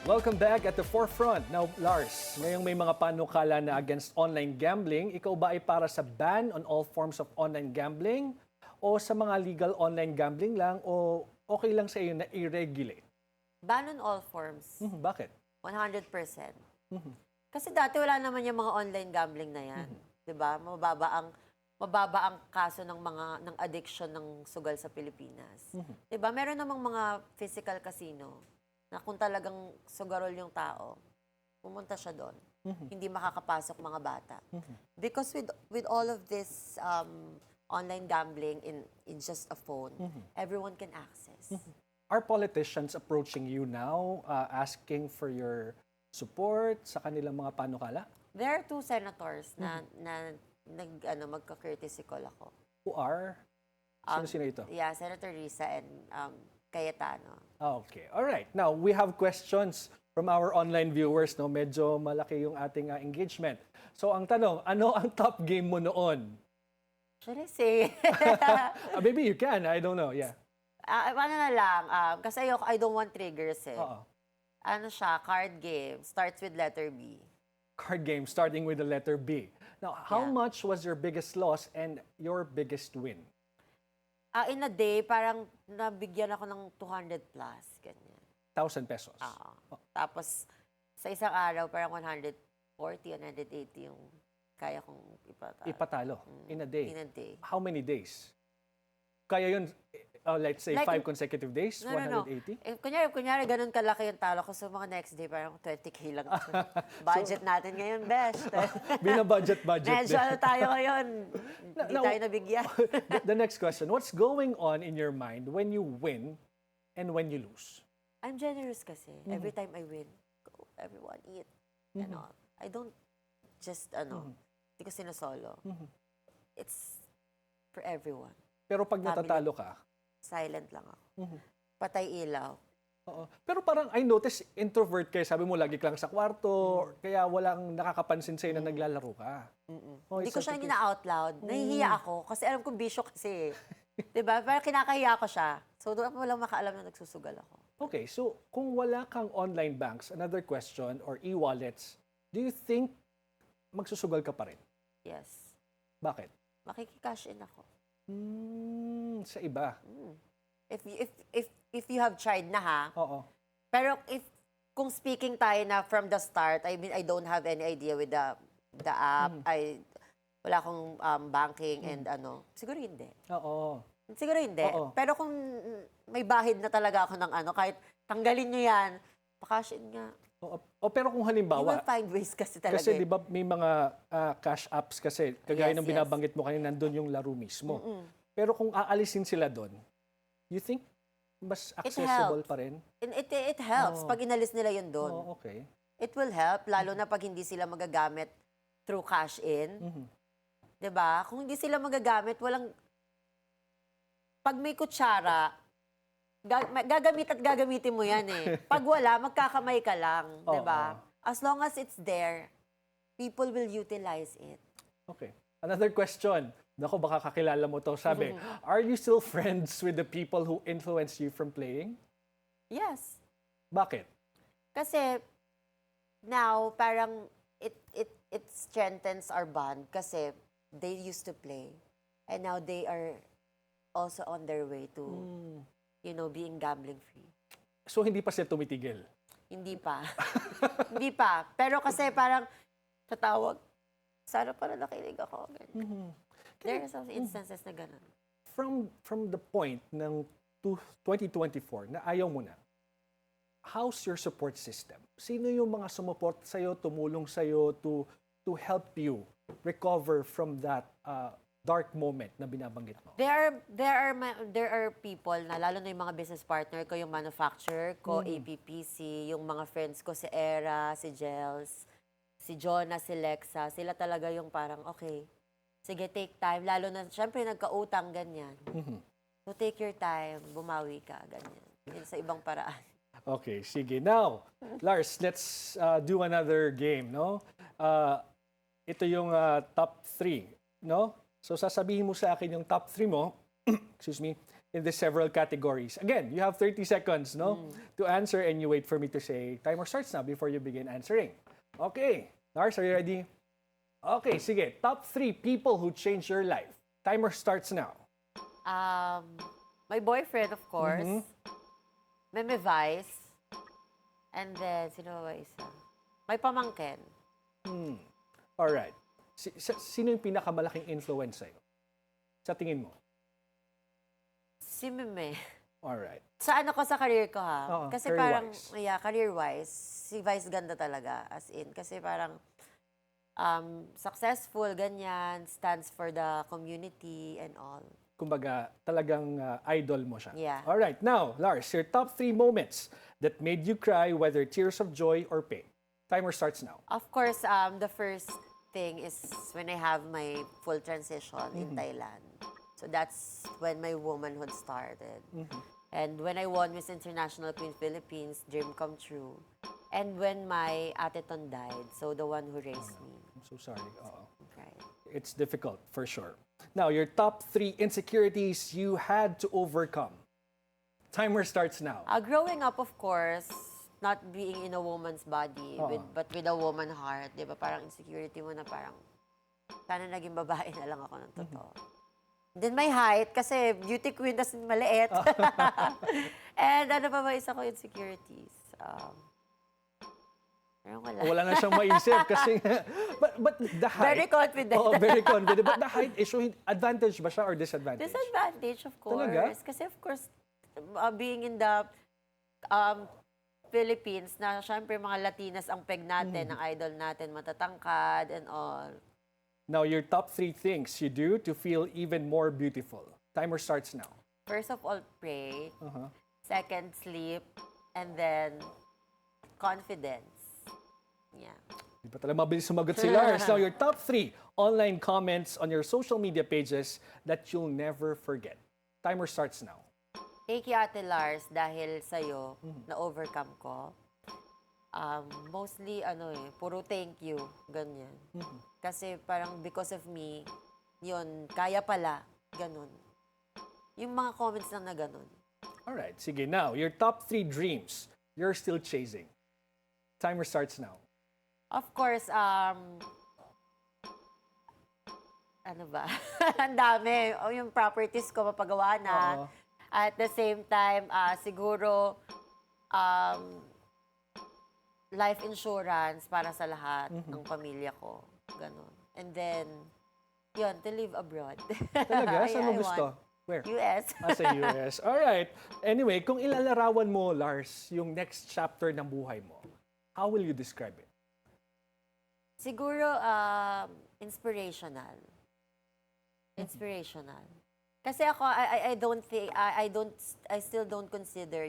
Welcome back at the forefront. Now, Lars, ngayong may mga panukala na against online gambling, ikaw ba ay para sa ban on all forms of online gambling o sa mga legal online gambling lang o okay lang sa iyo na i-regulate? Ban on all forms. Bakit? 100%. Kasi dati wala naman yung mga online gambling na yan. 'Di ba? Mababa ang kaso ng addiction ng sugal sa Pilipinas. 'Di ba? Meron namang mga physical casino na kung talagang sugarol yung tao, pumunta siya doon. Hindi makakapasok mga bata. Because with all of this online gambling in just a phone, everyone can access. Are politicians approaching you now asking for your support sa kanilang mga panukala? There are 2 senators na magka-courtesy call ako. Who are? Sino ito? Yeah, Senator Risa and Cayetano. Okay. All right. Now, we have questions from our online viewers. No? Medyo malaki yung ating engagement. So, ang tanong, ano ang top game mo noon? Should I say? Maybe you can. I don't know. Yeah. Ano na lang, kasi I don't want triggers eh. Oo. Ano siya, card game, starts with letter B. Card game starting with the letter B. Now, how Yeah. much was your biggest loss and your biggest win? In a day, parang nabigyan ako ng 200 plus, ganyan. 1,000 pesos. Tapos, sa isang araw, parang 140, 180 yung kaya kong ipatalo. Ipatalo in a day. In a day. How many days? Kaya yun, let's say, Like, 5 consecutive days? No. 180? Kunyari, ganun kalaki yung talo ko. So, mga next day, parang 20K lang. Budget natin ngayon, best. Binabudget Medyo ano tayo ngayon. Hindi Now- tayo nabigyan. The next question, what's going on in your mind when you win and when you lose? I'm generous kasi. Every time I win, everyone eat. And all. I don't just, hindi ko sinasolo. It's for everyone. Pero pag Family. natatalo ka, Silent lang ako. Patay ilaw. oo. Pero parang I notice introvert kayo. Sabi mo lagi ka lang sa kwarto, kaya walang nakakapansin sa'yo na naglalaro ka. Oh, Hindi it's ko siya such a- ina-out loud. Nahihiya ako kasi alam kong bisyo kasi. Diba? Parang kinakahiya ko siya. So doon walang makaalam na nagsusugal ako. Okay, so kung wala kang online banks, another question, or e-wallets, do you think magsusugal ka pa rin? Yes. Bakit? Makikikash in ako. Sa iba. If you have tried na ha. Oo. Pero kung speaking tayo na from the start, I mean I don't have any idea with the app. Wala akong banking and siguro hindi. Oo. Siguro hindi. Oo. Pero kung may bahid na talaga ako ng kahit tanggalin nyo yan, pa-cash in nga. O pero kung You halimbawa, will find ways kasi talaga. kasi di ba may mga cash apps kasi, kagaya Yes, ng yes. binabanggit mo kanina, nandun yung laro mismo. Pero kung aalisin sila doon, you think mas accessible helps. pa rin? And it helps pag inalis nila yun doon. Oo, okay. It will help, lalo na pag hindi sila magagamit through cash in. 'Di ba? Kung hindi sila magagamit, walang... Pag may kutsara, gagamit at gagamitin mo yan eh. Pag wala, magkakamay ka lang. 'Di ba? As long as it's there, people will utilize it. Okay. Another question. Naku, baka kakilala mo to. Sabi, are you still friends with the people who influenced you from playing? Yes. Bakit? Kasi now, parang it strengthens our bond kasi they used to play and now they are also on their way to, being gambling free. So, hindi pa sila tumitigil? Hindi pa. Hindi pa. Pero kasi parang sa tawag, sana pala nakinig ako. There are some instances na ganun. From the point ng 2024 na ayaw mo na, how's your support system? Sino yung mga sumuport sa'yo, tumulong sa'yo to help you recover from that dark moment na binabanggit mo? There are people na, lalo na yung mga business partner ko, yung manufacturer ko, APPC, yung mga friends ko, si Era, si Gels, si Jonah, si Lexa, sila talaga yung parang, okay, sige, take time. Lalo na, syempre, nagka-utang, ganyan. So, take your time, bumawi ka, ganyan. Yun sa ibang paraan. Okay, sige. Now, Lars, let's do another game, no? Ito yung top 3, no? So, sasabihin mo sa akin yung top 3 mo, excuse me, in the several categories. Again, you have 30 seconds, no? To answer, and you wait for me to say, timer starts now before you begin answering. Okay. Lars, are you ready? Okay, sige. Top 3 people who changed your life. Timer starts now. My boyfriend, of course. Meme Vice. And then, sino ba isa? May pamangkin. Alright. Sino yung pinakamalaking influence sa'yo? Sa tingin mo? Si Meme. Alright. Sa sa career ko ha. Oo, Kasi career-wise. parang, career-wise, si Vice ganda talaga. As in, kasi parang successful, ganyan, stands for the community and all. Kumbaga, talagang idol mo siya. Yeah. Alright, now, Lars, your top 3 moments that made you cry, whether tears of joy or pain. Timer starts now. Of course, the first thing is when I have my full transition in Thailand. So that's when my womanhood started. And when I won Miss International Queen Philippines, dream come true. And when my ateton died, so the one who raised me. I'm so sorry. Right. It's difficult, for sure. Now, your top 3 insecurities you had to overcome. Timer starts now. Growing up, of course, not being in a woman's body, but with a woman heart, di ba? Parang insecurity mo na parang, sana naging babae na lang ako ng totoo. Then my height, kasi beauty queen, tas maliit. And ano pa ba isa ko insecurities? Wala na siyang maisip kasi but the height. Very confident. Oo, very confident. But the height issue, advantage ba siya or disadvantage? Disadvantage, of course. Talaga? Kasi of course, being in the Philippines, na syempre mga Latinas ang peg natin, ang idol natin, matatangkad and all. Now, your top 3 things you do to feel even more beautiful. Timer starts now. First of all, pray. Second, sleep. And then, confidence. Yeah. Di pa talaga mabilis sumagot si Lars. Now, your top 3 online comments on your social media pages that you'll never forget. Timer starts now. Thank you, Ate Lars, dahil sa'yo, na-overcome ko. Mostly, puro thank you, ganyan. Kasi parang because of me, yun, kaya pala, ganun. Yung mga comments lang na ganun. Alright, sige. Now, your top 3 dreams you're still chasing. Timer starts now. Of course, ano ba? Ang dami. O yung properties ko, mapagawa na. Oo. At the same time, siguro, life insurance para sa lahat ng pamilya ko. Ganon. And then, yun, to live abroad. Talaga? Saan mo I gusto? want. Where? US. Sa US. Alright. Anyway, kung ilalarawan mo, Lars, yung next chapter ng buhay mo, how will you describe it? Siguro, inspirational. Inspirational. Kasi ako, I still don't consider,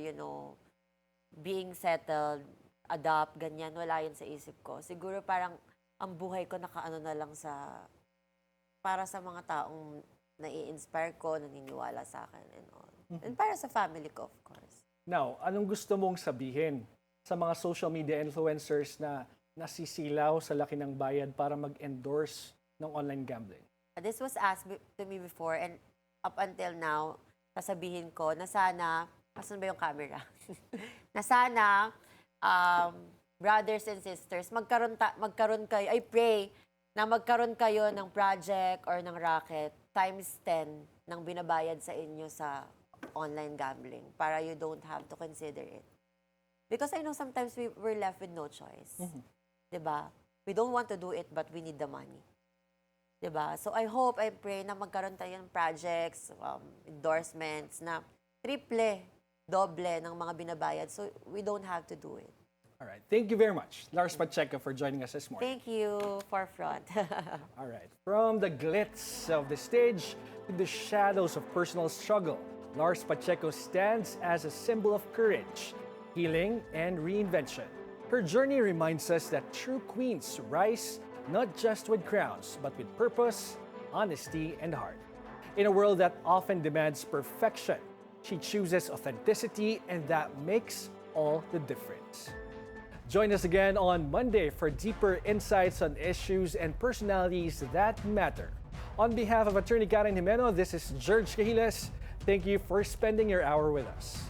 being settled, adopt, ganyan. Wala yun sa isip ko. Siguro parang ang buhay ko nakaano na lang para sa mga taong nai-inspire ko, naniniwala sa akin and all. And para sa family ko, of course. Now, anong gusto mong sabihin sa mga social media influencers na nasisilaw sa laki ng bayad para mag-endorse ng online gambling? This was asked to me before and up until now, sasabihin ko na sana, asan ba yung camera? Na sana, brothers and sisters, magkaroon kayo, I pray na magkaroon kayo ng project or ng racket times 10 ng binabayad sa inyo sa online gambling para you don't have to consider it. Because I know sometimes we're left with no choice. Diba? We don't want to do it but we need the money. Diba? So I hope, I pray na magkaroon tayo ng projects, endorsements na triple, doble ng mga binabayad so we don't have to do it. All right. Thank you very much, Lars Pacheco, for joining us this morning. Thank you, Forefront. All right. From the glitz of the stage to the shadows of personal struggle, Lars Pacheco stands as a symbol of courage, healing, and reinvention. Her journey reminds us that true queens rise not just with crowns, but with purpose, honesty, and heart. In a world that often demands perfection, she chooses authenticity, and that makes all the difference. Join us again on Monday for deeper insights on issues and personalities that matter. On behalf of Attorney Karen Jimeno, this is George Cahiles. Thank you for spending your hour with us.